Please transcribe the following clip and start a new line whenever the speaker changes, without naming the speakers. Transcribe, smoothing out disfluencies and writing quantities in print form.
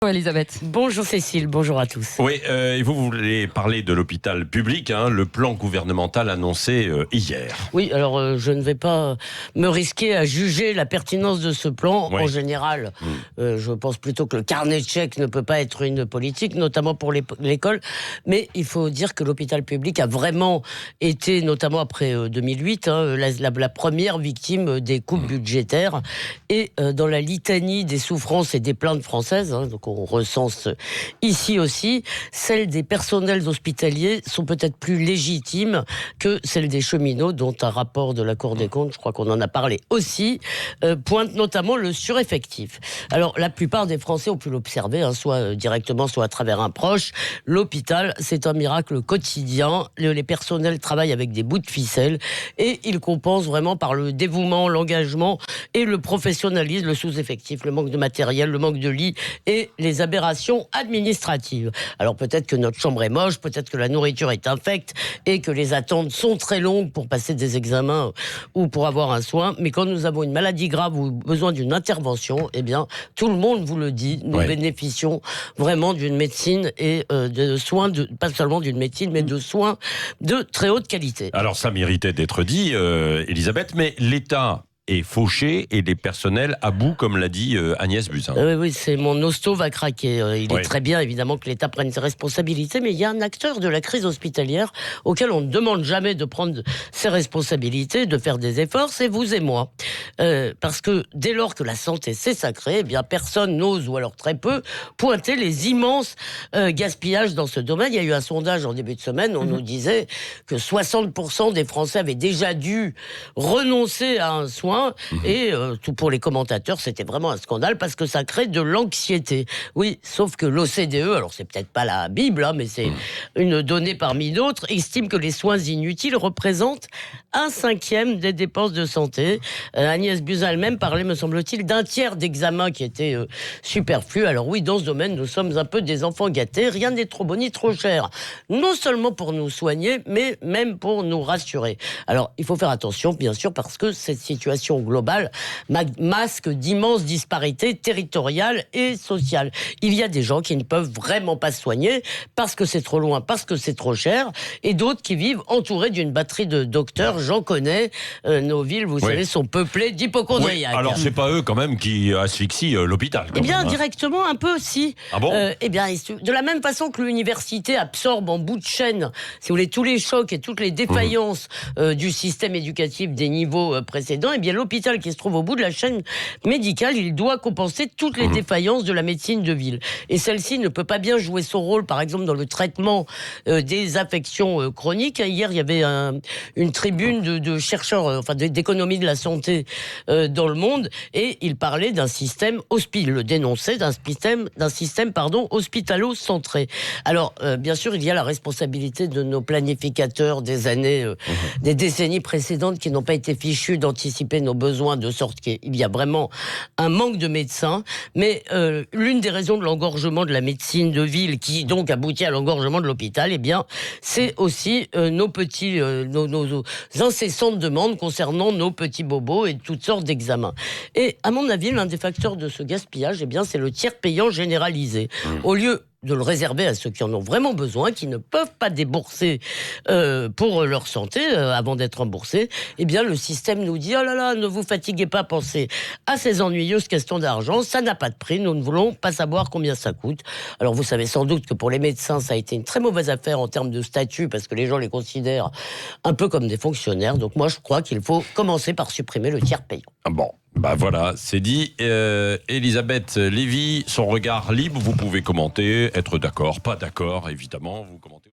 Elisabeth.
Bonjour Cécile, bonjour à tous.
Oui, et vous voulez parler de l'hôpital public, le plan gouvernemental annoncé hier.
Oui, alors je ne vais pas me risquer à juger la pertinence de ce plan.
Oui.
En général, je pense plutôt que le carnet de chèques ne peut pas être une politique, notamment pour l'école. Mais il faut dire que l'hôpital public a vraiment été, notamment après 2008, la première victime des coupes budgétaires. Et dans la litanie des souffrances et des plaintes françaises, donc on recense ici aussi, celles des personnels hospitaliers sont peut-être plus légitimes que celles des cheminots, dont un rapport de la Cour des comptes, je crois qu'on en a parlé aussi, pointe notamment le sureffectif. Alors la plupart des Français ont pu l'observer, soit directement, soit à travers un proche. L'hôpital, c'est un miracle quotidien. Les personnels travaillent avec des bouts de ficelle et ils compensent vraiment par le dévouement, l'engagement et le professionnalisme, le sous-effectif, le manque de matériel, le manque de lits et les aberrations administratives. Alors peut-être que notre chambre est moche, peut-être que la nourriture est infecte et que les attentes sont très longues pour passer des examens ou pour avoir un soin, mais quand nous avons une maladie grave ou besoin d'une intervention, eh bien tout le monde vous le dit, nous bénéficions vraiment d'une médecine et de soins, pas seulement d'une médecine, mais de soins de très haute qualité.
Alors ça méritait d'être dit, Elisabeth, mais l'État est fauché et les personnels à bout, comme l'a dit Agnès Buzyn.
Oui, c'est mon hosto va craquer. Il est très bien, évidemment, que l'État prenne ses responsabilités, mais il y a un acteur de la crise hospitalière auquel on ne demande jamais de prendre ses responsabilités, de faire des efforts, c'est vous et moi. Parce que dès lors que la santé c'est sacré, eh bien personne n'ose, ou alors très peu, pointer les immenses gaspillages dans ce domaine. Il y a eu un sondage en début de semaine, on nous disait que 60% des Français avaient déjà dû renoncer à un soin. Et tout pour les commentateurs, c'était vraiment un scandale parce que ça crée de l'anxiété. Oui, sauf que l'OCDE, alors c'est peut-être pas la Bible, mais c'est une donnée parmi d'autres, estime que les soins inutiles représentent 1/5 des dépenses de santé. Agnès Buzyn elle-même parlait, me semble-t-il, d'un tiers d'examens qui étaient superflus. Alors oui, dans ce domaine, nous sommes un peu des enfants gâtés. Rien n'est trop bon ni trop cher. Non seulement pour nous soigner, mais même pour nous rassurer. Alors, il faut faire attention, bien sûr, parce que cette situation globale masque d'immenses disparités territoriales et sociales. Il y a des gens qui ne peuvent vraiment pas se soigner parce que c'est trop loin, parce que c'est trop cher, et d'autres qui vivent entourés d'une batterie de docteurs. J'en connais. Nos villes, vous savez, sont peuplées d'hypocondriaques.
Alors c'est pas eux quand même qui asphyxient l'hôpital.
Eh bien, directement un peu, si.
Ah bon ?
Eh bien, de la même façon que l'université absorbe en bout de chaîne, si vous voulez, tous les chocs et toutes les défaillances du système éducatif des niveaux précédents, eh bien, l'hôpital qui se trouve au bout de la chaîne médicale, il doit compenser toutes les défaillances de la médecine de ville. Et celle-ci ne peut pas bien jouer son rôle, par exemple, dans le traitement des affections chroniques. Hier, il y avait une tribune de chercheurs, d'économie de la santé dans le monde, et il parlait d'un système il le dénonçait, d'un système hospitalo-centré. Alors, bien sûr, il y a la responsabilité de nos planificateurs des années, des décennies précédentes qui n'ont pas été fichus d'anticiper nos besoins, de sorte qu'il y a vraiment un manque de médecins. Mais l'une des raisons de l'engorgement de la médecine de ville, qui donc aboutit à l'engorgement de l'hôpital, eh bien, c'est aussi nos incessantes demandes concernant nos petits bobos et toutes sortes d'examens. Et à mon avis, l'un des facteurs de ce gaspillage, eh bien, c'est le tiers payant généralisé. Au lieu de le réserver à ceux qui en ont vraiment besoin, qui ne peuvent pas débourser pour leur santé avant d'être remboursés, eh bien le système nous dit « Oh là là, ne vous fatiguez pas, pensez à ces ennuyeuses questions d'argent, ça n'a pas de prix, nous ne voulons pas savoir combien ça coûte. » Alors vous savez sans doute que pour les médecins, ça a été une très mauvaise affaire en termes de statut, parce que les gens les considèrent un peu comme des fonctionnaires. Donc moi, je crois qu'il faut commencer par supprimer le tiers payant.
Bon, voilà, c'est dit. Elisabeth Lévy, son regard libre, vous pouvez commenter, être d'accord, pas d'accord, évidemment, vous commentez.